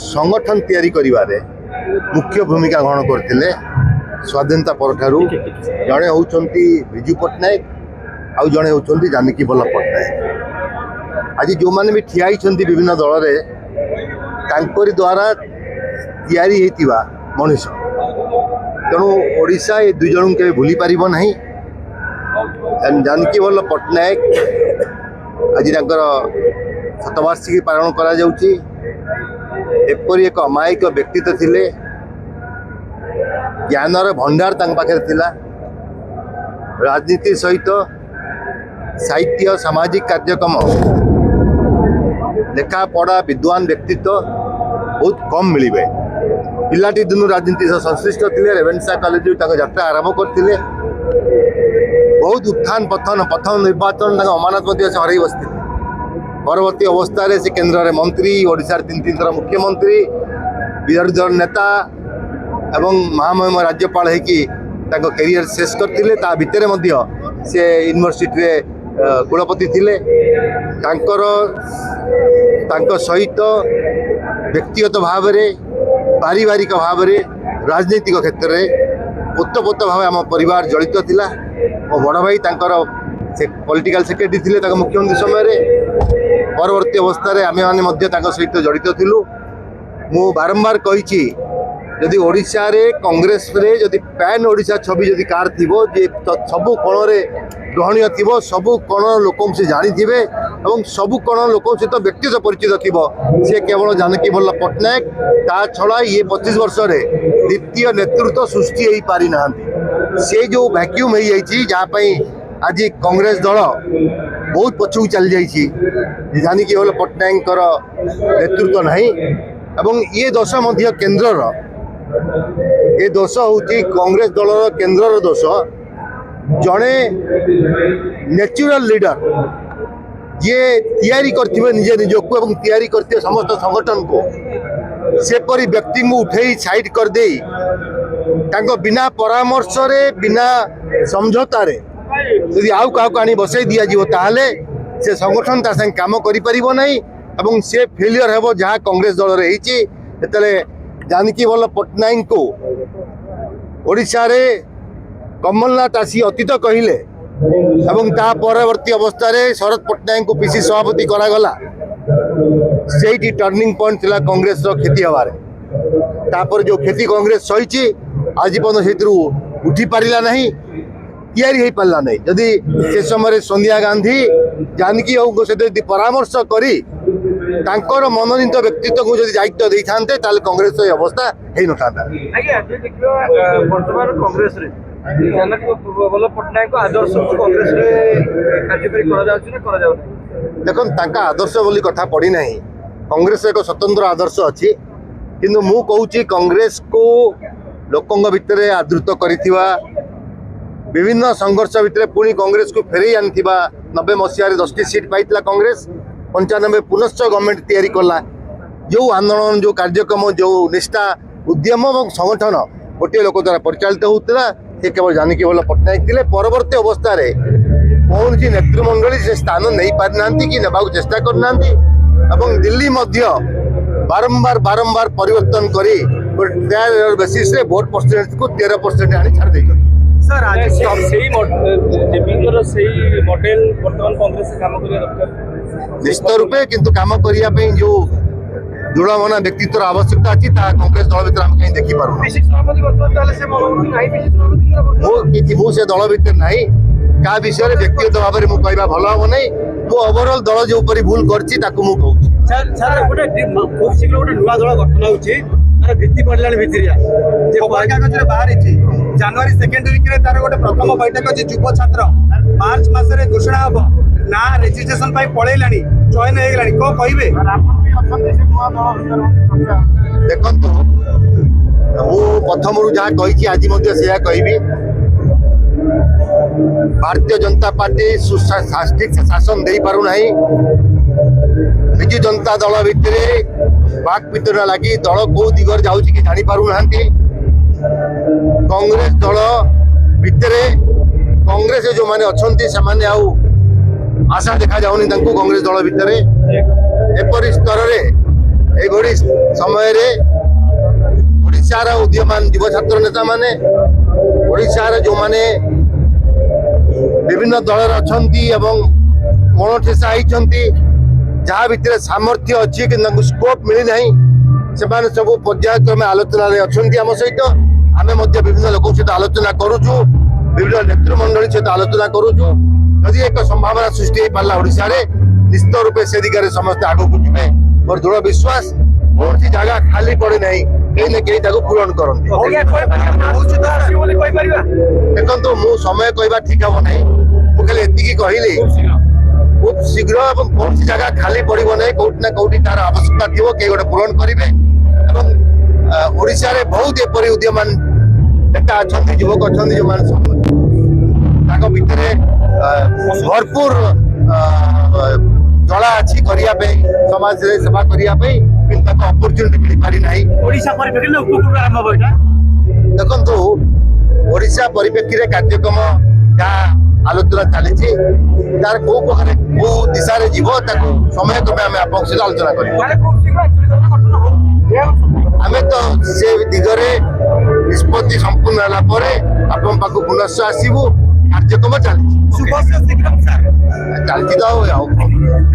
संगठन तैयारी करिवारे मुख्य भूमिका ग्रहण करते स्वाधीनता परठारु जड़े होउछंती बिजू पट्टनायक आउ जड़े होउछंती जानकी वल्लभ पट्टनायक। आज जो माने भी ठिया होइछंती विभिन्न दल रे तांकरी द्वारा तैयारी हेतिबा मनुष्य तेणु ओडिशा ये दुई जन के भूली पारिबो नहीं। जानकी वल्लभ पट्टनायक आज शतवार्षिकी पालन करा जाउची। एपरी एक अमायिक व्यक्तित्व थिले, ज्ञानर भंडार तांक पाखे थिला। राजनीति सहित साहित्य सामाजिक कार्यक्रम लेखा पढ़ा विद्वान व्यक्तित्व बहुत कम मिले। पिलाटी दिनू राजनीति से संश्लिष्ट थे। रेवेन्सा कॉलेज यात्रा आरंभ करते बहुत उत्थान प्रथम निर्वाचन अमानत से हर बसते। परवर्ती अवस्था से केन्द्र में मंत्री, ओडिशा 3 थर मुख्यमंत्री, विरोधी दल नेता एवं महामहिम राज्यपाल होकि कैरियर शेष करते। ता भितर से यूनिवर्सिटी कुलपति थिले। सहित व्यक्तिगत भाव पारिवारिक भाव राजनीतिक क्षेत्र में ओतप्रोत भाव आम परिवार जड़ित थिला। मो बड़ भाई से पॉलिटिकल सेक्रेटरी थिले मुख्यमंत्री समय। परवर्ती अवस्था आम मैंने सहित जड़ित थिलु। मु बारंबार कही जदि ओडिशा रे कांग्रेस रे जदि पैन ओडिशा छवि जदि कार थिबो जे सबु कोण रे ग्रहणीय थिबो, सबु कोण लोकों से जानी थिबे एवं सबु कोण लोकों सहित व्यक्तिगत परिचित थिबो से केवल जानकी वल्लभ पट्टनायक। ता छड़ा ये 25 वर्ष रे द्वितीय नेतृत्व सृष्टि हो पारि नाहंती। से जो वैक्यूम हो जाइछि जहाँ पई आज कांग्रेस दल बहुत पछू चल जाइछि। जानकी वल्लभ पट्टनायक नेतृत्व नहीं एवं ये दोष मध्य केन्द्र ये दोष हूँ कांग्रेस दल केन्द्र दोष। जड़े नेचुरल लीडर ये तैयारी करथिबे निजे निजको एवं तैयारी करथिबे समस्त संगठन को सेपरी व्यक्ति को उठे साइड कर दे तांको बिना परामर्श रे बिना समझौता रे यदि आउ का आनी बसई दिया जीवो ताहले से संगठन ता संग काम करि परिबो नहीं एवं से फेलियर हेबो जहाँ कांग्रेस दल रे हिची। एतले जानकी वल्लभ पट्टनायक को ओडिशा रे कमलनाथ आसी अतीत कहले एवं ता परवर्ती अवस्था रे शरद पट्टनायक को पीसी सभापति करागला। से टर्निंग पॉइंट थिला कांग्रेस रो खेती हवारे। तापर जो खेती कांग्रेस सही आज पर्यटन से उठी पारा नहीं, तैयारी हो पारा नहीं। जदि से समय सोनिया गांधी जानकी सहित परामर्श करी तांकर मनोनीत व्यक्तित्व को जदि दायित्व दे था कांग्रेस अवस्था हो न। जानकी वल्लभ पट्टनायक आदर्श कांग्रेस देखो आदर्श बोली कथा पड़ी ना। कांग्रेस एक स्वतंत्र आदर्श अच्छी किंतु मु कहूँ कांग्रेस को लोकों भितर आदृत करिथिबा विभिन्न संघर्ष भितर पुणी कांग्रेस को फेरई आनिथिबा 90 मसीह 10टी सीट पाइथिला कांग्रेस। 95 पुनश्च गवर्नमेंट तैयारी कला। जो आंदोलन जो कार्यक्रम जो निष्ठा उद्यम और संगठन गोटे लोक द्वारा परिचालित होता से केवल जानकी वल्लभ पट्टनायक थे। परवर्ती अवस्था रे कौन सी नेतृमंडली से स्थान नहीं पारि नांती कि नेबाक चेष्टा करना एवं दिल्ली मध्य बारंबार बारंबार परिवर्तन करी बेसिस रे वोट परसेंटेज को 13% आनी छाड़ देछन। सर आज सही मॉडल वर्तमान कांग्रेस से काम करिया दरकार निश्चित रूपे किंतु काम करिया पे जो दृढ़मना व्यक्तित्व आवश्यकता अच्छी कांग्रेस दल भर आम कहीं देखी पार से दल भर ना क्या विषय व्यक्तिगत भाव में कहवा भल हम ना। मो ओवरऑल दल जो भूल कर भित्ति पड़ला भितरिया खबर कागज बाहर जनवरी 2nd वीक रे तार गोटे प्रथम बैठक अच्छी युव छात्र मार्च मासरे घोषणा हम ना रेजिस्ट्रेशन पड़ेलानी चयन हो गलानी को कहिबे। देखो मु प्रथम जहाँ कही आज कहि भारतीय जनता पार्टी ठीक से शासन दे पारु नहीं। बिजु जनता दल भितर बाक पितर लगी दल कौ दिगर जाऊँ कि जानी पारु ना। कांग्रेस दल भितर कांग्रेस जो माने अच्छे से माने आउ आशा देखा जाऊनी कांग्रेस दल भितर एपरी स्तर में समय ओडिशार उदीयमान युव छात्र नेता माने ओडिशार जो माने विभिन्न दल अच्छी गणठेसा होती जहाँ भितर सामर्थ्य अच्छी कि स्कोप मिली ना से सब पर्यायक्रमे आलोचना अच्छा आम सहित आम विभिन्न लोक सहित आलोचना करुचु विभिन्न नेतृमंडली सहित आलोचना करुचु यदि एक संभावना सृष्टि हो पारा ओडिशा रे निश्चित रूपे से दिगरे समस्ते आगू जी मोर दृढ़ विश्वास कौन सी जगह खाली पड़े ना कहीं ना कहीं पूरण करते देखो मु समय कहवा ठीक हम ना मुझे एति कहली खूब शीघ्र कौन सी जगह खाली पड़ो ना कौटी ना कौटी तार आवश्यकता थी कई गोटे पूरण करेंगे ओडिशा रे बहुत एपरी उदीयमान नेता अच्छा युवक अच्छा जो मैंने भितर भरपूर जला अच्छी करने समाज रे सेवा करने अपॉर्चुनिटी मिल पारी ना देखो ओडिशा परिप्रेक्षी रे कार्यक्रम जहाँ आलोचना चली तार कौ प्रकार कौ दिशा रे जीव समय क्रमे आम आप सहित आलोचना कर आमे तो से दिगरे निष्पत्ति संपूर्ण होला परे आपन पाखु पुनश्च आसीबु कार्यक्रम चली शुभ शीघ्र सर चलती तो